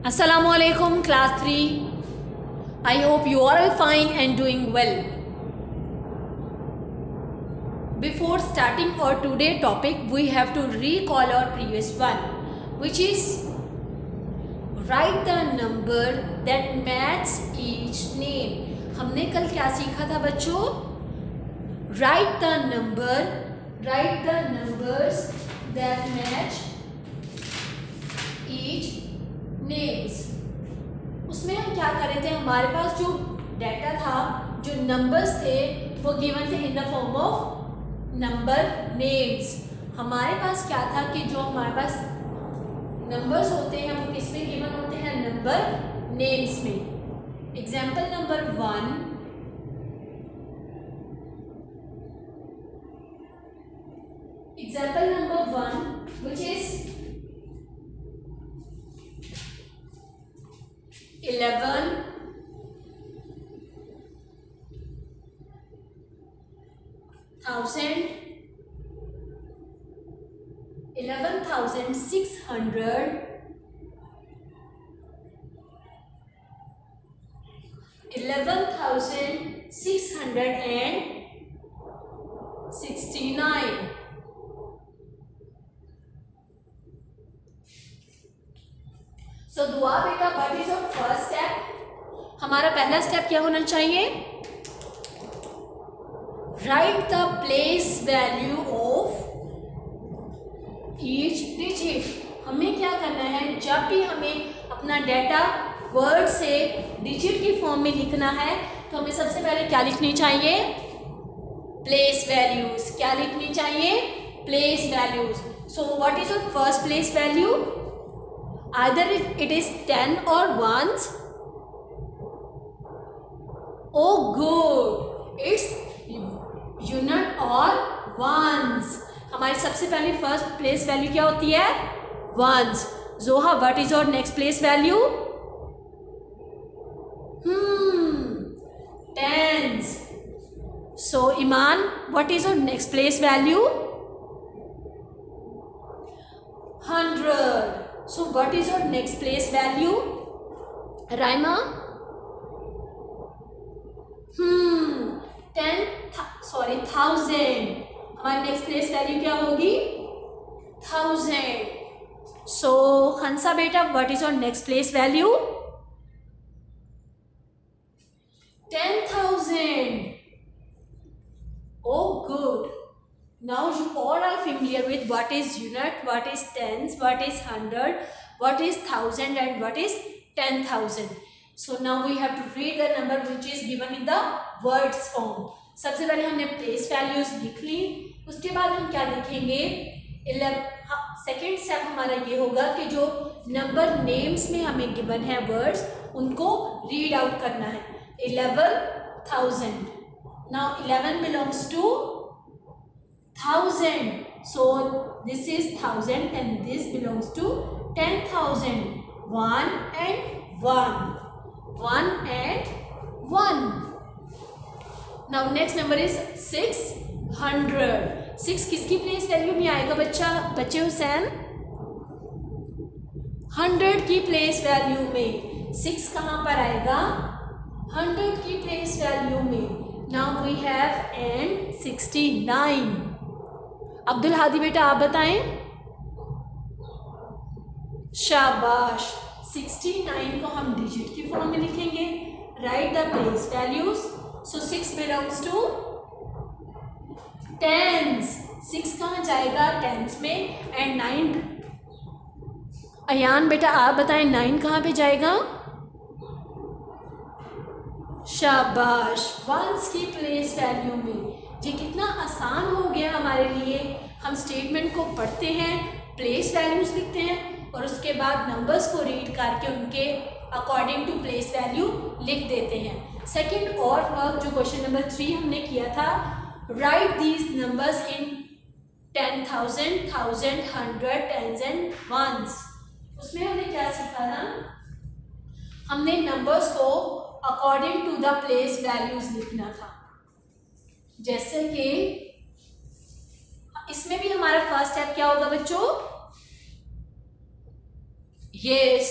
Assalamualaikum class 3. I hope you are all fine and doing well. Before starting our today topic, we have to recall our previous one, which is write the number that matches each name. हमने कल क्या सीखा था बच्चों? Write the numbers that match each names. उसमें हम क्या कर रहे थे, हमारे पास जो डाटा था, जो नंबर्स थे, वो गिवन थे in the form of number names. हमारे पास क्या था कि जो हमारे पास नंबर्स होते हैं वो किस में गिवन होते हैं? नंबर नेम्स में. Example number 1, example number 1, which is 11, 11,600, 11,669. So दुआ बेटा, what is your first step? हमारा पहला स्टेप क्या होना चाहिए? Right the place value of each digit. हमें क्या करना है, जब भी हमें अपना डाटा वर्ड से डिजिट की फॉर्म में लिखना है तो हमें सबसे पहले क्या लिखनी चाहिए? Place values. क्या लिखनी चाहिए? Place values. So what is your first place value? Either it is 10 or ones. Oh good, it's unit or ones. हमारी सबसे पहली फर्स्ट प्लेस वैल्यू क्या होती है? ones. जोहा, what is your next place value? Tens. So Iman, what is your next place value? 100. So what is your next place value? Raima? 1000. हमारी next place value क्या होगी? 1000. सो हंसा बेटा, what is your next place value? 10,000. Oh good. Now you all are familiar with what is unit, what is tens, what is 100, what is 1000 and what is 10,000. So now we have to read the number which is given in the words form. सबसे पहले हमने place values लिख ली, उसके बाद हम क्या लिखेंगे? Second step हमारा ये होगा कि जो नंबर नेम्स में हमें गिवन है वर्ड्स, उनको रीड आउट करना है. 11,000. Now 11 belongs to 1000. So this is 1000 and this belongs to 10,000. 1 and 1. 1 and 1. Now next number is 600. 6 किसकी प्लेस वैल्यू में आएगा बच्चे हुसैन? 100 की प्लेस वैल्यू में. 6 कहाँ पर आएगा? 100 की प्लेस वैल्यू में. Now we have and 69. Abdul Hadi बेटा आप बताएं. शाबाश. 69 को हम डिजिट की फॉर्म में लिखेंगे. Write the place values. So 6 belongs to tens. 6 कहाँ जाएगा? टेंस में. एंड 9, अयान बेटा आप बताएं 9 कहाँ पे जाएगा? शाबाश. वंस की प्लेस वैल्यू में. ये कितना आसान हो गया हमारे लिए. हम स्टेटमेंट को पढ़ते हैं, प्लेस वैल्यूज लिखते हैं और उसके बाद नंबर्स को रीड करके उनके अकॉर्डिंग टू प्लेस वैल्यू लिख देते हैं. सेकंड और वर्क जो क्वेश्चन नंबर 3 हमने किया था, right these numbers in 10,000, 1000, 100, tens and ones. उसमें हमने क्या सीखा था? हमने नंबर्स को according to the place values लिखना था. जैसे कि इसमें भी हमारा फर्स्ट स्टेप क्या होगा बच्चों? Yes,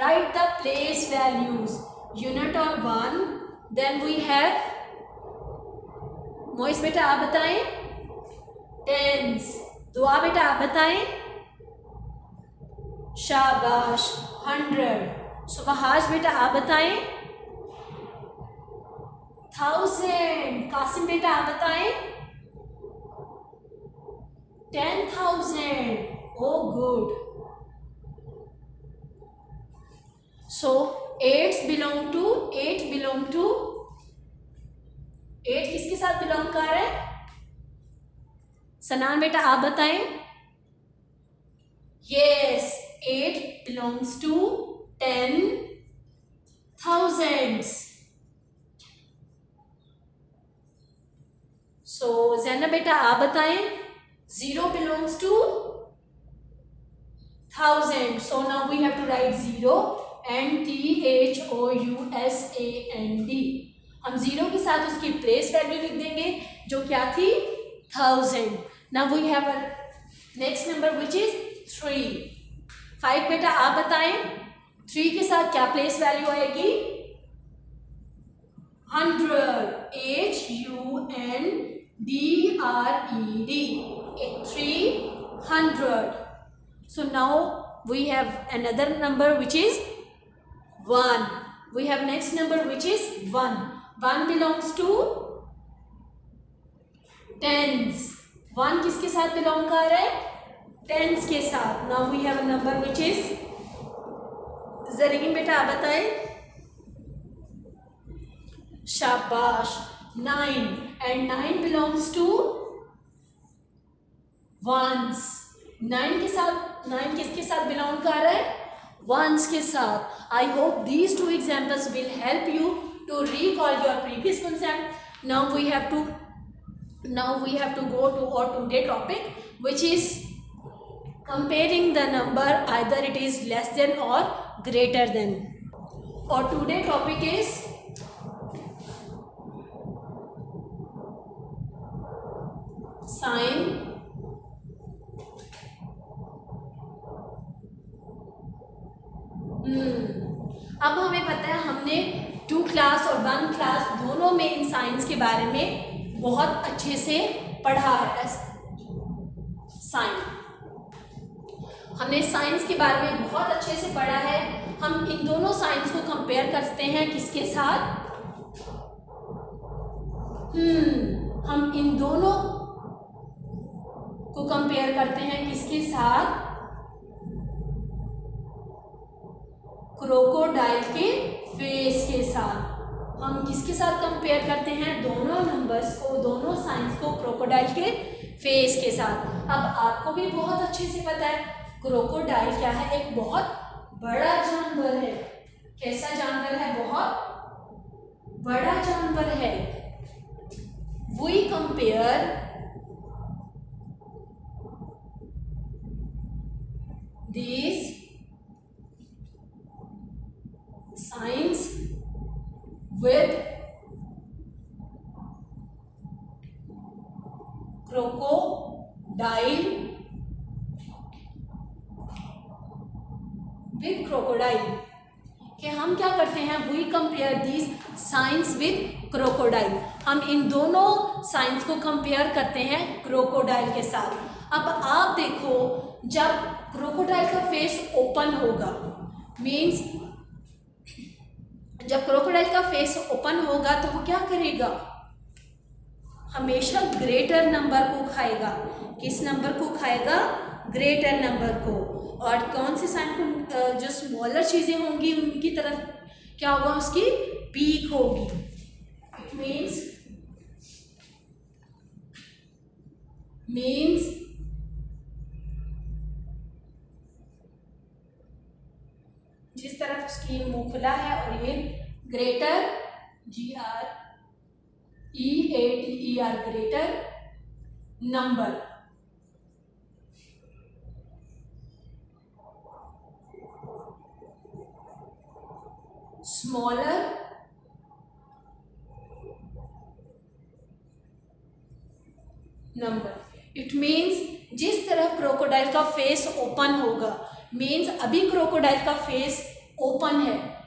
Write the place values. Unit और 1. Then we have मोइस बेटा आप बताएं. टेंस. दुआ बेटा आप बताएं. शाबाश. 100. सुबहाज बेटा आप बताएं. 1000. कासिम बेटा आप बताएं. 10,000. Oh good. So 8 belong to 8 किसके साथ बिलोंग कर रहा है? सनान बेटा आप बताएं. Yes, 8 belongs to 10,000. So Zainab बेटा आप बताएं. 0 belongs to 1000. So now we have to write 0 and THOUSAND. हम 0 के साथ उसकी प्लेस वैल्यू लिख देंगे जो क्या थी? 1000. Now we have a next number which is 3. 5 बेटा आप बताएं. 3 के साथ क्या प्लेस वैल्यू आएगी? 100. HUNDRED. 300. So now we have another number which is 1. We have next number which is 1. 1 belongs to tens. 1 किसके साथ बिलोंग कर रहा है? टेंस के साथ. Now we have a number which is Zareen बेटा आप बताएं. शाबाश. 9 and 9 belongs to ones. 9 के साथ 9 किसके साथ बिलोंग कर रहा है? ones के साथ. I hope these two examples will help you to recall your previous concept. Now we have to go to our today topic, which is comparing the number either it is less than or greater than. Our today topic is sign अब हमें पता है हमने 2 class और 1 class दोनों में in science के बारे में बहुत अच्छे से पढ़ा है. साइन हमने साइंस के बारे में बहुत अच्छे से पढ़ा है. हम इन दोनों साइंस को कंपेयर करते हैं किसके साथ? हम इन दोनों को कंपेयर करते हैं किसके साथ? क्रोकोडाइल के फेस के साथ. हम किसके साथ कंपेयर करते हैं? दोनों नंबर्स को, दोनों साइंस को क्रोकोडाइल के फेस के साथ. अब आपको भी बहुत अच्छे से पता है क्रोकोडाइल क्या है? एक बहुत बड़ा जानवर है. कैसा जानवर है? बहुत बड़ा जानवर है. We compare these signs with crocodile कि हम क्या करते हैं? We compare this signs with crocodile. हम इन दोनों साइंस को कंपेयर करते हैं क्रोकोडाइल के साथ. अब आप देखो जब क्रोकोडाइल का फेस ओपन होगा, मीन्स जब क्रोकोडाइल का फेस ओपन होगा तो वो क्या करेगा? हमेशा ग्रेटर नंबर को खाएगा. किस नंबर को खाएगा? ग्रेटर नंबर को. और कौन से साइन को, जो स्मॉलर चीज़ें होंगी उनकी तरफ क्या होगा? उसकी पीक होगी. इट मीन्स जिस तरफ उसकी मुंह खुला है और ये greater GREATER greater number. Smaller number. It means जिस तरफ क्रोकोडाइल का फेस ओपन होगा, मीन्स अभी क्रोकोडाइल का फेस ओपन है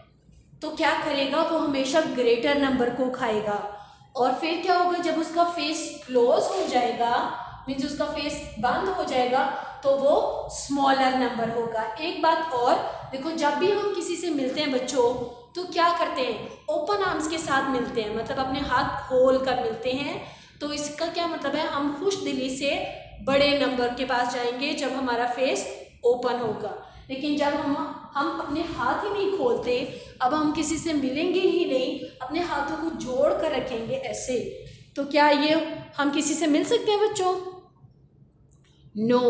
तो क्या करेगा, वो हमेशा ग्रेटर नंबर को खाएगा। और फिर क्या होगा, जब उसका फेस क्लोज हो जाएगा, मीन्स उसका फेस बंद हो जाएगा, तो वो स्मॉलर नंबर होगा। एक बात और देखो, जब भी हम किसी से मिलते हैं बच्चों, तो क्या करते हैं, ओपन आर्म्स के साथ मिलते हैं, मतलब अपने हाथ खोल कर मिलते हैं। तो इसका क्या मतलब है, हम खुश दिली से बड़े नंबर के पास जाएंगे जब हमारा फेस ओपन होगा। लेकिन जब हम अपने हाथ ही नहीं खोलते, अब हम किसी से मिलेंगे ही नहीं, अपने हाथों को जोड़ कर रखेंगे ऐसे, तो क्या ये हम किसी से मिल सकते हैं बच्चों? नो,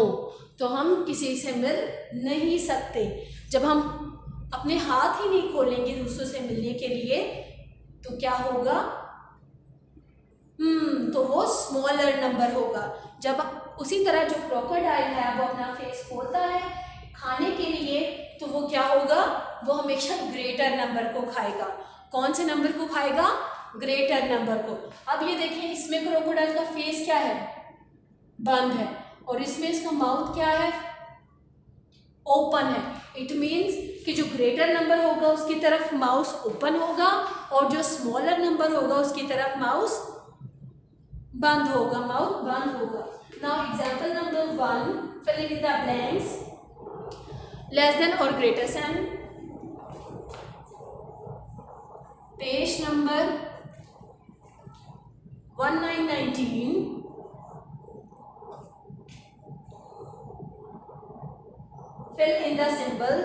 तो हम किसी से मिल नहीं सकते। जब हम अपने हाथ ही नहीं खोलेंगे दूसरों से मिलने के लिए, तो क्या होगा, तो वो स्मॉलर नंबर होगा। जब उसी तरह जो क्रोकोडाइल है वो अपना फेस खोलता है खाने के लिए, तो वो क्या होगा, वो हमेशा ग्रेटर नंबर को खाएगा। कौन से नंबर को खाएगा? ग्रेटर नंबर को। अब ये देखिए, इसमें क्रोकोडाइल का फेस क्या है, बंद है, और इसमें इसका माउथ क्या है, ओपन है। इट मीन्स कि जो ग्रेटर नंबर होगा उसकी तरफ माउस ओपन होगा, और जो स्मॉलर नंबर होगा उसकी तरफ माउस बंद होगा, माउथ बंद होगा। Now example number 1, fill in the blanks, less than और greater than. Page number 1919, fill in the symbol,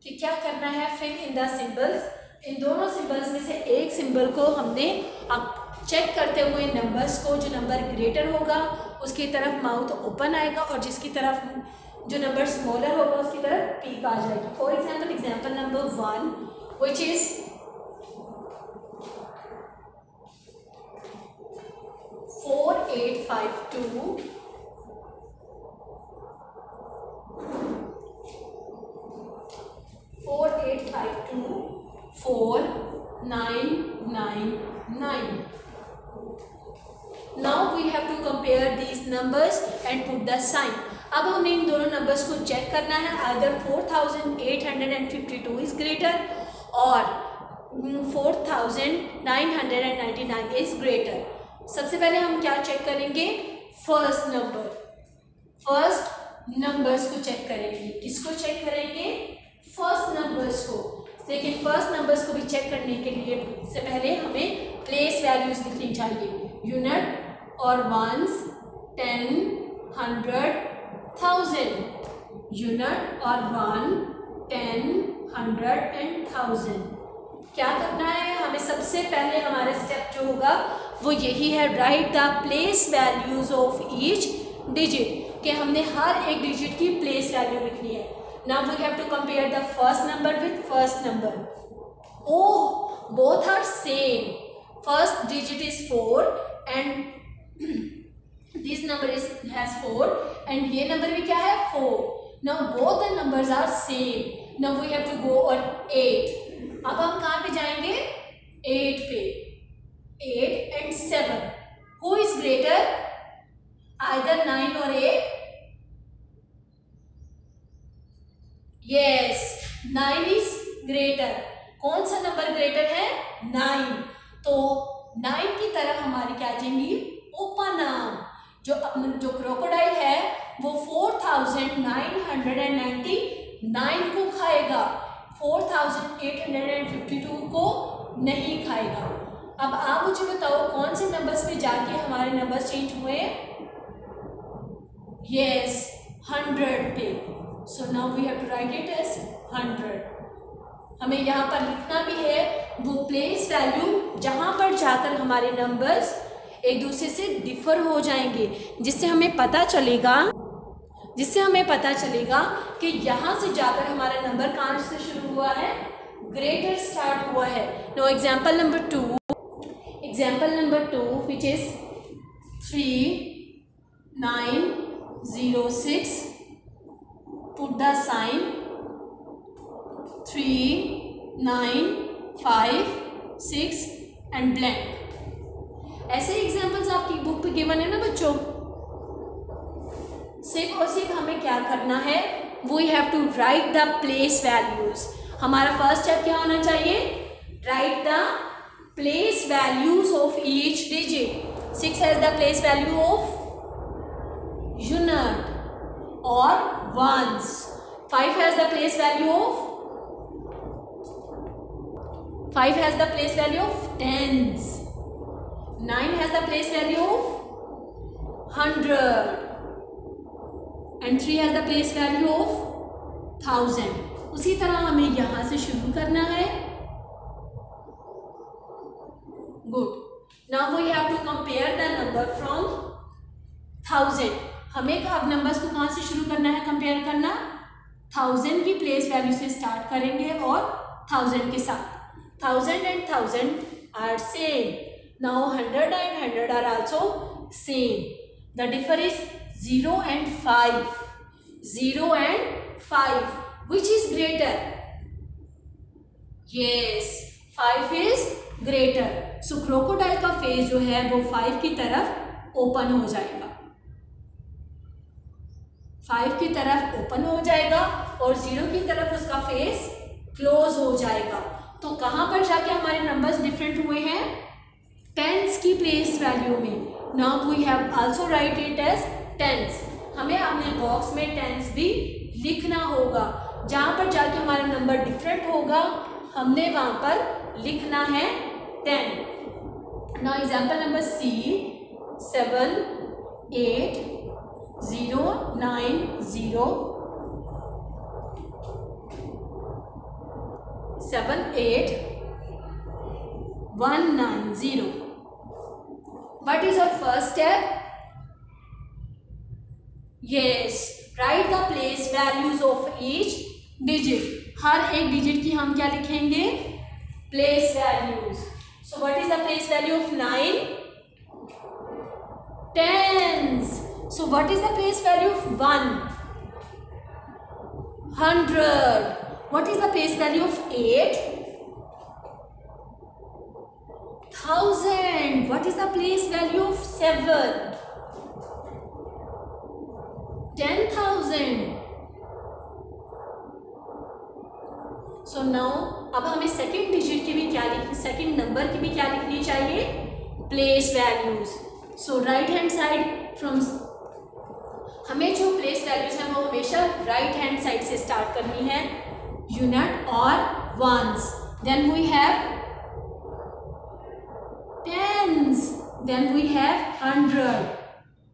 कि क्या करना है, फिल इन द सिंबल्स। इन दोनों सिंबल्स में से एक सिंबल को हमने अब चेक करते हुए नंबर्स को, जो नंबर ग्रेटर होगा उसकी तरफ माउथ ओपन आएगा, और जिसकी तरफ जो नंबर स्मॉलर होगा उसकी तरफ पीक आ जाएगी। For example, example number 1 which is 4852 4999। Now we have to compare these numbers and put the sign. अब हमें इन दोनों नंबर्स को चेक करना है, either 4852 is greater और 4999 is greater. सबसे पहले हम क्या चेक करेंगे, फर्स्ट नंबर्स को चेक करेंगे। किसको चेक करेंगे? फर्स्ट नंबर्स को। लेकिन फर्स्ट नंबर्स को भी चेक करने के लिए से पहले हमें प्लेस वैल्यूज लिखनी चाहिए, यूनिट और वंस, 10, 100, 1000, यूनिट और 1, 10, 100 and 1000। क्या करना है हमें? सबसे पहले हमारे स्टेप जो होगा वो यही है, right the place values of each digit, कि हमने हर एक डिजिट की प्लेस वैल्यू लिखनी है। Now we have to compare the first number with first number. Oh, both are same. First digit is 4 and this number has 4 and ये number भी क्या है? 4. Now both the numbers are same. Now we have to go on 8. अब हम कहाँ पे जाएंगे? 8 पे. 8 and 7. Who is greater? Either 9 or 8? Yes, 9 is greater. कौन सा नंबर ग्रेटर है? 9. तो 9 की तरफ हमारी क्या जाएंगी? Open arm. जो क्रोकोडाइल है वो 4999 को खाएगा, 4852 को नहीं खाएगा। अब आप मुझे बताओ कौन से नंबर्स पे जाके हमारे नंबर्स चेंज हुए? यस, 100 पे। So now we have to write it as 100. हमें यहाँ पर लिखना भी है वो प्लेस वैल्यू जहाँ पर जाकर हमारे नंबर्स एक दूसरे से डिफर हो जाएंगे, जिससे हमें पता चलेगा कि यहाँ से जाकर हमारा नंबर कहाँ से शुरू हुआ है? ग्रेटर स्टार्ट हुआ है। Know example number 2 which is 3906. Put the sign 3, 9, 5, 6 and blank. ऐसे एग्जाम्पल्स आपकी बुक पे गिवन है ना बच्चों। सिर्फ और सिर्फ हमें क्या करना है, we have to write the place values. हमारा फर्स्ट स्टेप क्या होना चाहिए, right the place values of each digit. 6 has the place value of unit or ones. 5 has the place value of tens. 9 has the place value of 100 and 3 has the place value of 1000. उसी तरह हमें यहां से शुरू करना है। Good. Now we have to compare the number from 1000. हमें अब नंबर्स को कहाँ से शुरू करना है, कंपेयर करना 1000 की प्लेस वैल्यू से स्टार्ट करेंगे और 1000 के साथ। 1000 and 1000 are same. Now 100 and 100 are also same. The differ is 0 and 5। 0 and 5 which is greater? Yes, 5 is greater. So crocodile का फेस जो है वो 5 की तरफ ओपन हो जाएगा, 5 की तरफ ओपन हो जाएगा और 0 की तरफ उसका फेस क्लोज हो जाएगा। तो कहाँ पर जाके हमारे नंबर्स डिफरेंट हुए हैं? टेंस की प्लेस वैल्यू में। Now we have also write it as tens. हमें अपने बॉक्स में टेंस भी लिखना होगा। जहाँ पर जाके हमारा नंबर डिफरेंट होगा हमने वहाँ पर लिखना है 10। नाउ example number C, 7, 8, 0, 9, 0, 7, 8, 1, 9, 0. What is our first step? Yes, write the place values of each digit. हर एक डिजिट की हम क्या लिखेंगे? Place values. So what is the place value of 9? Tens. So what is the place value of 1? 100. What is the place value of 8? 1000. What is the place value of 7? 10,000. So now अब हमें second digit की भी क्या लिखनी, second number की भी क्या लिखनी चाहिए? Place values. So right hand side from, हमें जो प्लेस वैल्यूज हैं वो हमेशा राइट हैंड साइड से स्टार्ट करनी है, यूनिट और ones. Then we have tens, then we have 100,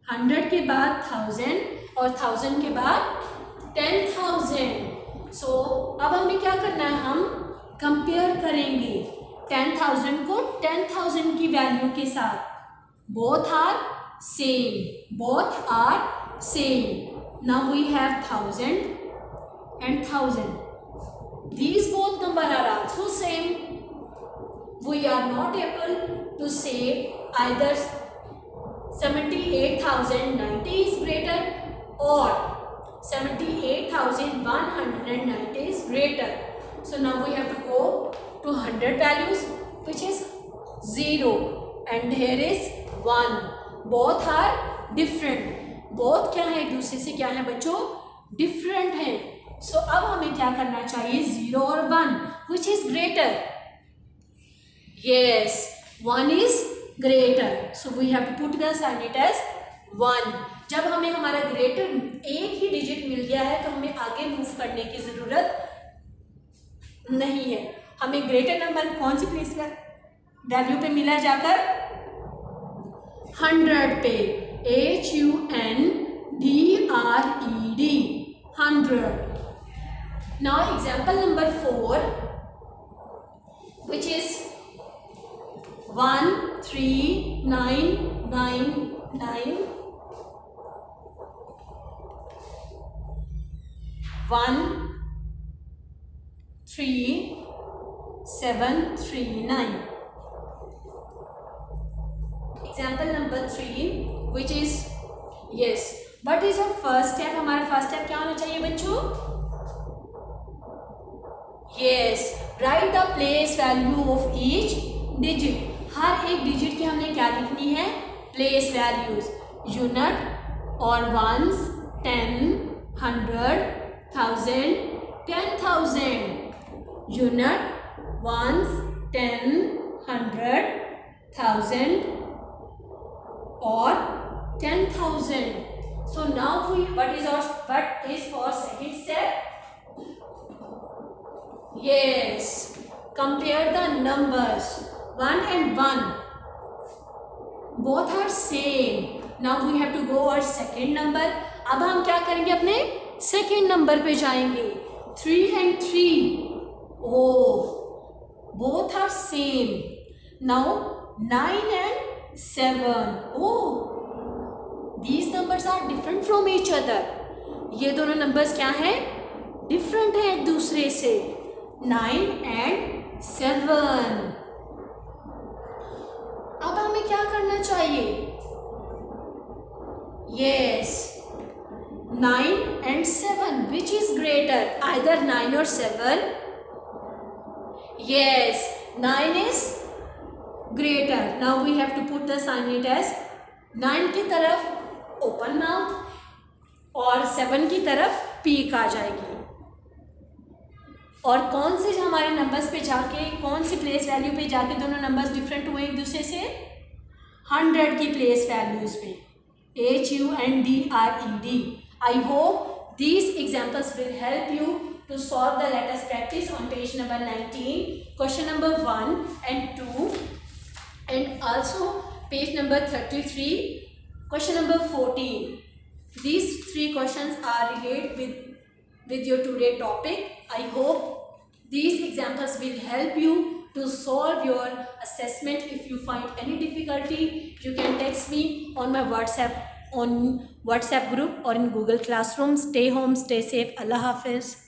100 के बाद 1000 और 1000 के बाद 10,000। सो अब हमें क्या करना है, हम कंपेयर करेंगे 10,000 को 10,000 की वैल्यू के साथ। Both are same, both are same. Now we have 1000 and 1000. These both numbers are also same. We are not able to say either 78,090 is greater or 78,190 is greater. So now we have to go to 100 values, which is 0, and here is 1. Both are different. Both क्या है, एक दूसरे से क्या है बच्चों? Different है। सो अब हमें क्या करना चाहिए? 0 और 1 which is greater? Yes, 1 is greater. So we have to put the sign it as 1। जब हमें हमारा ग्रेटर एक ही डिजिट मिल गया है तो हमें आगे मूव करने की जरूरत नहीं है। हमें ग्रेटर नंबर कौन सी प्लेस वैल्यू पे मिला जाकर? 100 पे। HUNDRED, 100. Now example number 4, which is 13999 13739. Example number 3, which is yes. What is our first step? हमारा फर्स्ट स्टेप क्या होना चाहिए बच्चों? Yes, right the place value of each digit. हर एक डिजिट की हमने क्या लिखनी है? Place values. यूनिट और वंस, 10, 100, 1000, 10,000। यूनिट, वंस, 10, 100, 1000 और 10,000. So now what is our second step? Yes, compare the numbers 1 and 1. Both are same. Now we have to go our second number. अब हम क्या करेंगे? अपने सेकेंड नंबर पे जाएंगे. 3 and 3. Oh, both are same. Now 9 and 7. Oh, these numbers are different from each other. ये दोनों numbers क्या हैं? Different हैं एक दूसरे से. 9 and 7. अब हमें क्या करना चाहिए? Yes, 9 and 7. Which is greater? Either 9 or 7. Yes, 9 is greater. Now we have to put the sign it as 9 की तरफ open mouth और 7 की तरफ peak आ जाएगी. और कौन से हमारे नंबर्स पे जाके, कौन सी प्लेस वैल्यू पे जाके दोनों नंबर्स डिफरेंट हुए एक दूसरे से? 100 की प्लेस वैल्यूज पे. HUNDRED. I hope these examples will help you to solve the let us practice on page number 19, question number 1 and 2, and also page number 33, question number 14. These 3 questions are related with your today topic. I hope these examples will help you to solve your assessment. If you find any difficulty, you can text me on my WhatsApp group or in Google Classroom. Stay home, stay safe. Allah Hafiz.